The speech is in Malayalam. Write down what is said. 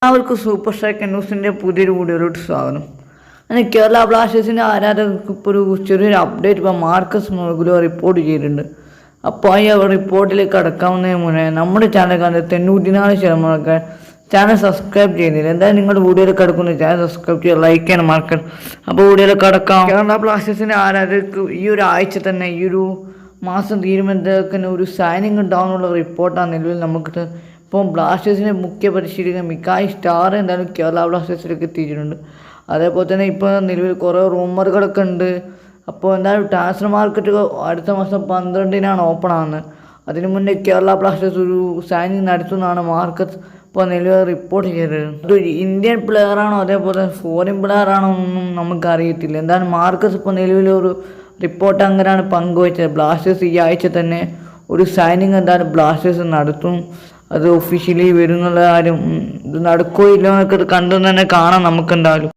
എല്ലാവർക്കും സൂപ്പർ സ്ട്രൈക്ക് ന്യൂസിൻ്റെ പുതിയൊരു വീഡിയോയിലോട്ട് സ്വാഗതം. അങ്ങനെ കേരള ബ്ലാസ്റ്റേഴ്സിൻ്റെ ആരാധകർക്ക് ഇപ്പോൾ ഒരു ചെറിയൊരു അപ്ഡേറ്റ് ഇപ്പോൾ മാർക്കസ് മോർഗുലോ റിപ്പോർട്ട് ചെയ്തിട്ടുണ്ട്. അപ്പോൾ ഈ റിപ്പോർട്ടിലേക്ക് കടക്കാവുന്നതിന് മുന്നേ നമ്മുടെ ചാനൽ കണ്ട് 94% ചാനൽ സബ്സ്ക്രൈബ് ചെയ്യുന്നില്ല. എന്തായാലും നിങ്ങളുടെ വീഡിയോയിൽ കിടക്കുന്ന ചാനൽ സബ്സ്ക്രൈബ് ചെയ്യുക, ലൈക്ക് ചെയ്യാൻ മറക്കരുത്. അപ്പോൾ വീഡിയോയിൽ കിടക്കാം. കേരള ബ്ലാസ്റ്റേഴ്സിൻ്റെ ആരാധകർക്ക് ഈ ഒരു ആഴ്ച തന്നെ ഈ ഒരു മാസം തീരുമാനത്തിന് ഒരു സൈനിങ് ഉണ്ടാവുന്നുള്ള റിപ്പോർട്ടാണ് നിലവിൽ നമുക്ക്. ഇപ്പോൾ ബ്ലാസ്റ്റേഴ്സിൻ്റെ മുഖ്യ പരിശീലകൻ മിക്കായ് സ്റ്റാർ എന്തായാലും കേരള ബ്ലാസ്റ്റേഴ്സിലേക്ക് എത്തിയിട്ടുണ്ട്. അതേപോലെ തന്നെ ഇപ്പോൾ നിലവിൽ കുറേ റൂമറുകളൊക്കെ ഉണ്ട്. അപ്പോൾ എന്തായാലും ട്രാൻസ്ഫർ മാർക്കറ്റ് അടുത്ത മാസം 12-നാണ് ഓപ്പൺ ആകുന്നത്. അതിനു മുന്നേ കേരള ബ്ലാസ്റ്റേഴ്സ് ഒരു സൈനിങ് നടത്തുന്നതാണ് മാർക്കസ് ഇപ്പോൾ നിലവിൽ റിപ്പോർട്ട് ചെയ്തത്. അതൊരു ഇന്ത്യൻ പ്ലെയറാണോ അതേപോലെ ഫോറിൻ പ്ലെയറാണോ ഒന്നും നമുക്കറിയത്തില്ല. എന്തായാലും മാർക്കസ് ഇപ്പോൾ നിലവിലൊരു റിപ്പോർട്ട് അങ്ങനെയാണ് പങ്കുവച്ചത്. ബ്ലാസ്റ്റേഴ്സ് ഈ ആഴ്ച തന്നെ ഒരു സൈനിങ് എന്തായാലും ബ്ലാസ്റ്റേഴ്സ് നടത്തും. അത് ഒഫീഷ്യലി വരുന്നുള്ള കാര്യം ഇത് നടക്കുകയോ ഇല്ലയോ എന്നൊക്കെ കണ്ടു തന്നെ കാണാം നമുക്കെന്തായാലും.